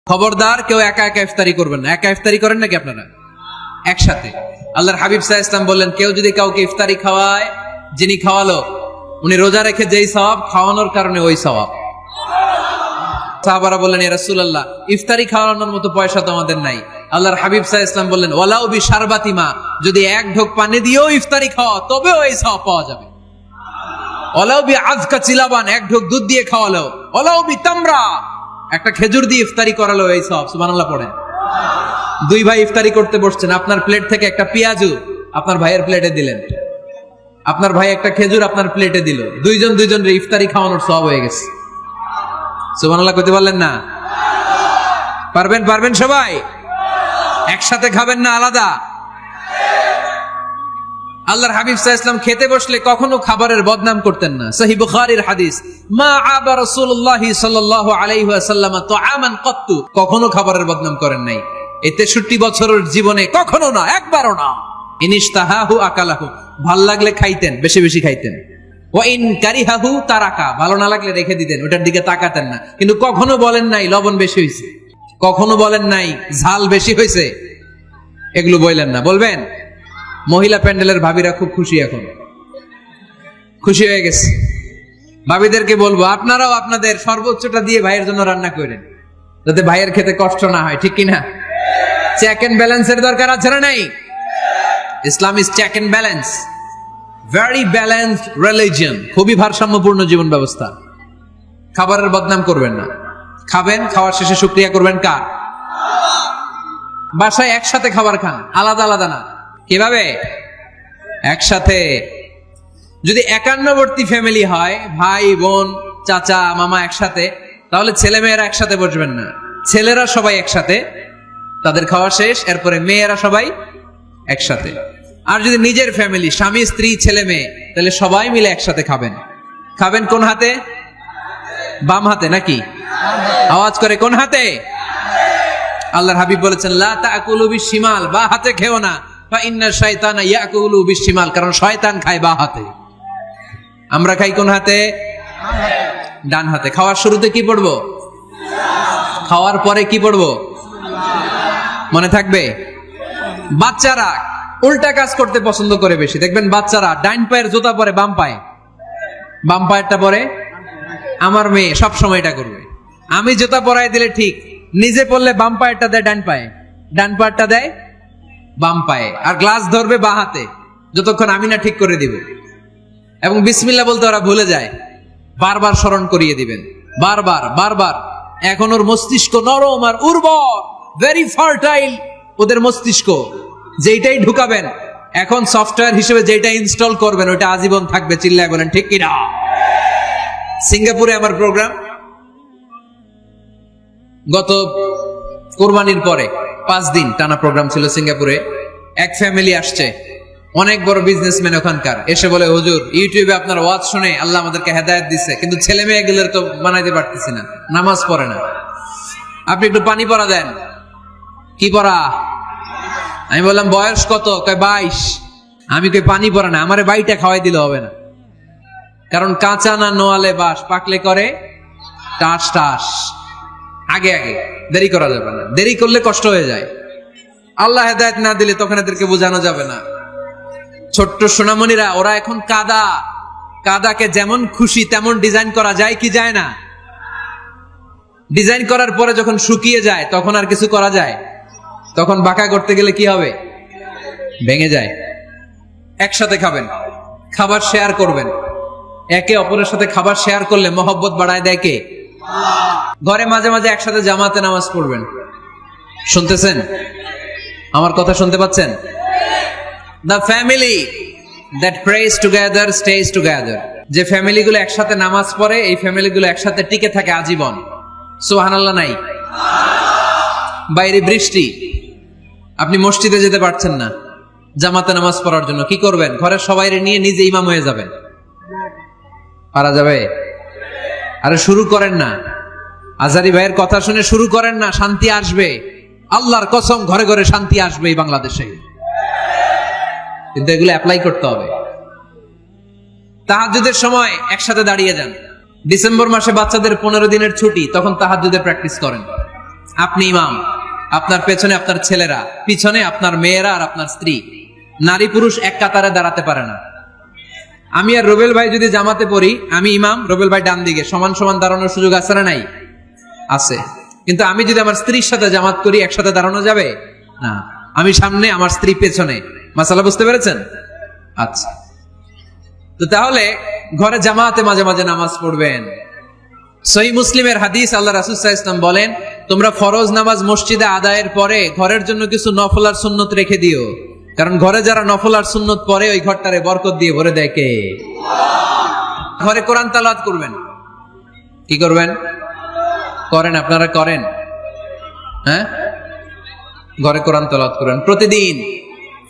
খবরদার কেউ একা একা ইফতারি করবেন না। একা ইফতারি করেন নাকি আপনারা? একসাথে। আল্লাহর হাবিব সাল্লাল্লাহু আলাইহি ওয়াসাল্লাম বললেন, কেউ যদি কাউকে ইফতারি খাওয়ায়, যিনি খাওয়ালো উনি রোজা রেখে যেই সওয়াব, খাওয়ানোর কারণে ওই সওয়াব। সাহাবারা বললেন, ইয়া রাসূলুল্লাহ, ইফতারি খাওয়ানোর মতো পয়সা তো আমাদের নাই। আল্লাহর হাবিব সাল্লাল্লাহু আলাইহি ওয়াসাল্লাম বললেন, ওয়ালাউ বিশারবাতি মা, যদি এক ঢোক পানি দিয়েও ইফতারি খাওয়া তবেও এই সওয়াব পাওয়া যাবে। ওয়ালাউ বিআযকা চিলাবান, এক ঢোক দুধ দিয়ে খাওয়ালো। ওয়ালাউ বিতামরা, একটা খেজুর দিয়ে ইফতারি করালো এই সওয়াব। সুবহানাল্লাহ পড়েন। দুই ভাই ইফতারি করতে বসছেন, আপনার প্লেট থেকে একটা পেঁয়াজু আপনার ভাইয়ের প্লেটে দিলেন, আপনার ভাই একটা খেজুর আপনার প্লেটে দিল, দুইজনের ইফতারি খাওয়ানোর সওয়াব হয়ে গেছে। সুবহানাল্লাহ কইতে পারলেন না? পারবেন সবাই? একসাথে খাবেন না আলাদা? আল্লাহর হাবিব সাল্লাল্লাহু আলাইহি ওয়াসাল্লাম খেতে বসলে কখনো খাবারের বদনাম করতেন না। সহিহ বুখারীর হাদিস, মা আবা রাসূলুল্লাহ সাল্লাল্লাহু আলাইহি ওয়াসাল্লাম তুআমান কত্তু, কখনো খাবারের বদনাম করেন নাই। এই 63 বছরের জীবনে কখনো না, একবারও না। ইনিশতাহাহু আকালাহু, ভাল লাগলে খাইতেন, বেশি বেশি খাইতেন। ওয়া ইন কারিহাহু তারাকা, ভালো না লাগলে রেখে দিতেন, ওটার দিকে তাকাতেন না। কিন্তু কখনো বলেন নাই লবণ বেশি হয়েছে, কখনো বলেন নাই ঝাল বেশি হয়েছে, এগুলো বললেন না। বলবেন? মহিলা প্যান্ডেলের ভাবিরা খুব খুশি, এখন খুশি হয়ে গেছে। ভাবিদেরকে বলবো, আপনারাও আপনাদের সর্বোচ্চটা দিয়ে ভাইয়ের জন্য রান্না করেন, যাতে ভাইয়ের খেতে কষ্ট না হয়, ঠিক কিনা? চেক এন্ড ব্যালেন্সের দরকার আছে না নাই? Islam is check and balance, very balanced religion, খুবই ভারসাম্যপূর্ণ জীবন ব্যবস্থা। খাবারের বদনাম করবেন না, খাবেন, খাওয়ার শেষে শুকরিয়া করবেন কার? বাসায় একসাথে খাবার খান, আলাদা আলাদা না। কিভাবে? একসাথে। যদি একান্নবর্তী ফ্যামিলি হয়, ভাই বোন চাচা মামা একসাথে, তাহলে ছেলে মেয়েরা একসাথে বসবেন না। ছেলেরা সবাই একসাথে, তাদের খাওয়া শেষ, এরপরে মেয়েরা সবাই একসাথে। আর যদি নিজের ফ্যামিলি, স্বামী স্ত্রী ছেলে মেয়ে, তাহলে সবাই মিলে একসাথে খাবেন। খাবেন কোন হাতে? বাম হাতে নাকি? আওয়াজ করে কোন হাতে? আল্লাহর হাবিব বলেছেন, লা তাকুলু বিশিমাল, বা হাতে খেও না, ফা ইন্না শাইতানা ইয়াকুলু বিশিমাল, কারণ শয়তান খায় বা হাতে। আমরা খাই কোন হাতে? ডান হাতে। খাওয়ার শুরুতে কি পড়বো? খাওয়ার পরে কি পড়বো? মনে থাকবে? বাচ্চারা উল্টা কাজ করতে পছন্দ করে বেশি। দেখবেন বাচ্চারা ডাইন পায়ের জুতা পরে বাম পায়ে, বাম পায়েরটা পরে। আমার মেয়ে সব সময় এটা করবে। আমি জুতা পরাই দিলে ঠিক, নিজে পড়লে বাম পায়েরটা দেয় ডান পায়ে, ডান পায়েরটা দেয় বাম পায়ে, আর গ্লাস ধরবে বা হাতে, যতক্ষণ আমি না ঠিক করে দিব। এবং বিসমিল্লাহ বলতে ওরা ভুলে যায়, বারবার স্মরণ করিয়ে দিবেন, বারবার বারবার। এখন ওর মস্তিষ্ক নরম আর উর্বর, ভেরি ফার্টাইল ওদের মস্তিষ্ক। যেইটাই ঢুকাবেন, এখন সফটওয়্যার হিসেবে যেটা ইনস্টল করবেন ওটা আজীবন থাকবে। চিল্লায় বলেন ঠিক কিনা? সিঙ্গাপুরে আমার প্রোগ্রাম, গত কোরবানির পরে 5 দিন টানা প্রোগ্রাম ছিল সিঙ্গাপুরে। এক ফ্যামিলি আসছে, অনেক বড় বিজনেসম্যান ওখানকার, এসে বলে, হুজুর ইউটিউবে আপনার ওয়াজ শুনে আল্লাহ আমাদেরকে হেদায়েত দিচ্ছে, কিন্তু ছেলে মেয়েগুলোর তো বানাইতে পারতেছি না, নামাজ পড়ে না, আপনি একটু পানি পড়া দেন। কি পড়া? আমি বললাম বয়স কত? কয় 22। আমি কই পানি পড়া না, আমারে বাইটা খাওয়াই দিলে হবে না, কারণ কাঁচা না নোয়ালে বাস, পাকলে করে টাস টাস। আগে আগে দেরি করা যাবে না, দেরি করলে কষ্ট হয়ে যায়। আল্লাহ হেদায়েত না দিলে তখন এদেরকে বোঝানো যাবে না। ছোট্ট সোনামণিরা, ওরা এখন কাদাকে যেমন খুশি তেমন ডিজাইন করা যায় কি যায় না? ডিজাইন করার পরে যখন শুকিয়ে যায় তখন আর কিছু করা যায়? তখন বাঁকা করতে গেলে কি হবে? ভেঙে যায়। একসাথে খাবেন, খাবার শেয়ার করবেন। একে অপরের সাথে খাবার শেয়ার করলে মহব্বত বাড়ায় দেয় কে? ঘরে মাঝে মাঝে একসাথে জামাতে নামাজ পড়বেন। শুনতেছেন? আমার কথা শুনতে পাচ্ছেন? The family that prays together stays together. যে ফ্যামিলিগুলো একসাথে নামাজ পড়ে, এই ফ্যামিলিগুলো একসাথে টিকে থাকে আজীবন। সুবহানাল্লাহ নাই? বাইরে বৃষ্টি, আপনি মসজিদে যেতে পারছেন না জামাতে নামাজ পড়ার জন্য, কি করবেন? ঘরের সবাইরে নিয়ে নিজে ইমাম হয়ে যাবেন। পারা যাবে? আরে শুরু করেন না, আজারি ভাইয়ের কথা শুনে শুরু করেন না, শান্তি আসবে। আল্লাহর কসম, ঘরে ঘরে শান্তি আসবে এই বাংলাদেশে, কিন্তু এগুলো অ্যাপ্লাই করতে হবে। তাহাজ্জুদের সময় একসাথে দাঁড়িয়ে যান। ডিসেম্বর মাসে বাচ্চাদের 15 দিনের ছুটি, তখন তাহাজ্জুদের প্র্যাকটিস করেন। আপনি ইমাম, আপনার পেছনে আপনার ছেলেরা, পিছনে আপনার মেয়েরা আর আপনার স্ত্রী। নারী পুরুষ এক কাতারে দাঁড়াতে পারে না। আমি আর রুবেল ভাই যদি জামাতে পড়ি, আমি ইমাম, রুবেল ভাই ডান দিকে, সমান সমান দাঁড়ানোর সুযোগ আছে না নাই? আছে। কিন্তু আমি যদি আমার স্ত্রীর সাথে জামাত করি, একসাথে দাঁড়ানো যাবে না। আমি সামনে, আমার স্ত্রী পেছনে। মাসালা বুঝতে পেরেছেন? আচ্ছা, তো তাহলে ঘরে জামাতে মাঝে মাঝে নামাজ পড়বেন। সহিহ মুসলিমের হাদিস, আল্লাহ রাসূল সাল্লাল্লাহু আলাইহি ওয়াসাল্লাম বলেন, তোমরা ফরজ নামাজ মসজিদে আদায়ের পরে ঘরের জন্য কিছু নফল আর সুন্নত রেখে দিও, কারণ ঘরে যারা নফল আর সুন্নত পড়ে ওই ঘরটারে বরকত দিয়ে ভরে দেয় কে? ঘরে কোরআন তেলাওয়াত করবেন। কি করবেন? করেন, আপনারা করেন? হ্যাঁ, ঘরে কোরআন তেলাওয়াত করেন প্রতিদিন।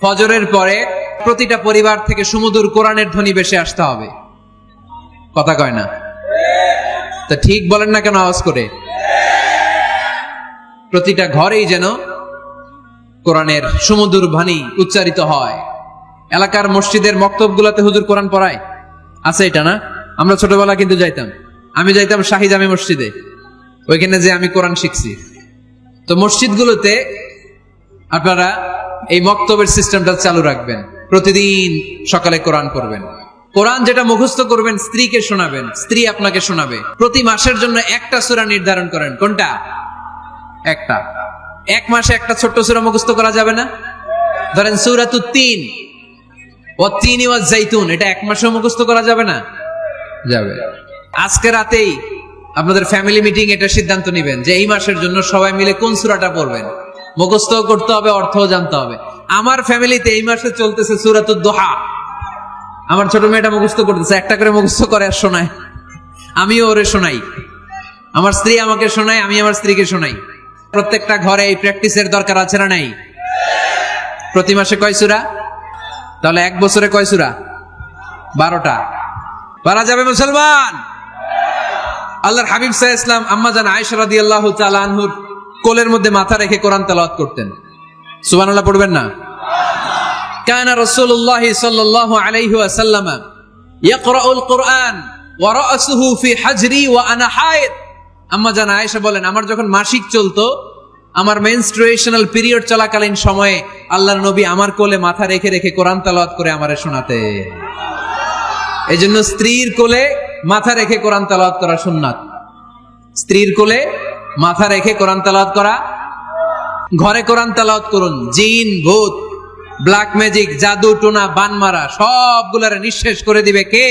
ফজরের পরে প্রতিটা পরিবার থেকে সুমধুর কোরআনের ধ্বনি ভেসে আসতে হবে। কথা কয় না? তা ঠিক বলেন না কেন আওয়াজ করে? প্রতিটা ঘরেই যেন কোরআনের সুমধুর বাণী উচ্চারিত হয়। এলাকার মসজিদের মক্তবগুলোতে হুজুর কোরআন পড়ায়, আছে এটা না? আমরা ছোটবেলা কিন্তু যাইতাম, আমি যাইতাম শাহী জামে মসজিদে, ওইখানে যে আমি কোরআন শিখছি। তো মসজিদগুলোতে আপনারা এই মক্তবের সিস্টেমটা চালু রাখবেন, প্রতিদিন সকালে কোরআন পড়বেন। কোরআন যেটা মুখস্থ করবেন স্ত্রীকে শোনাবেন, স্ত্রী আপনাকে শোনাবে। প্রতি মাসের জন্য একটা সূরা নির্ধারণ করেন। কোনটা? একটা। এক মাসে একটা ছোট্ট সূরা মুখস্থ করা যাবে না? ধরেন সূরাতুত তিন, ওয়াত-তিনি ওয়াজ-জাইতুন, এটা এক মাসেও মুখস্থ করা যাবে না? যাবে। আজকে রাতেই আপনাদের ফ্যামিলি মিটিং এটা সিদ্ধান্ত নেবেন যে এই মাসের জন্য সবাই মিলে কোন সূরাটা পড়বেন। মুখস্থ করতে হবে, অর্থও জানতে হবে। আমার ফ্যামিলিতে এই মাসে চলতেছে সূরাতুদ দুহা। আমার ছোট মেয়েটা মুখস্থ করতেছে, একটা করে মুখস্থ করে আর শোনায়, আমিও ওরে শোনাই। আমার স্ত্রী আমাকে শোনায়, আমি আমার স্ত্রীকে শোনাই। প্রত্যেকটা ঘরে এই প্র্যাকটিসের দরকার আছে না নাই? প্রতি মাসে কয় সূরা? তাহলে এক বছরে কয় সূরা? 12টা। পারা যাবে মুসলমান? আল্লাহর হাবিব সাল্লাল্লাহু আলাইহি ওয়াসাল্লাম আম্মা জান আয়েশা রাদিয়াল্লাহু তাআলা আনহুর কোলের মধ্যে মাথা রেখে কোরআন তেলাওয়াত করতেন। সুবহানাল্লাহ পড়বেন না? কানা রাসূলুল্লাহ সাল্লাল্লাহু আলাইহি ওয়াসাল্লাম ইয়াকরাউল কুরআন ওয়া রাসুহু ফি হাজরি ওয়া আনা হায়েদ। আম্মা জান আয়েশা বলেন, আমার যখন মাসিক চলতো, আমার মেনস্ট্রুয়েশনাল পিরিয়ড চলাকালীন সময়ে আল্লাহর নবী আমার কোলে মাথা রেখে রেখে কোরআন তেলাওয়াত করে আমারে শোনাতে। এজন্য স্ত্রীর কোলে মাথা রেখে কোরআন তেলাওয়াত করা সুন্নাত। স্ত্রীর কোলে মাথা রেখে কোরআন তেলাওয়াত করা। ঘরে কোরআন তেলাওয়াত করুন। জিন, ভূত, ব্ল্যাক ম্যাজিক, জাদু টোনা, বানমারা সবগুলারে নিঃশেষ করে দিবে কে?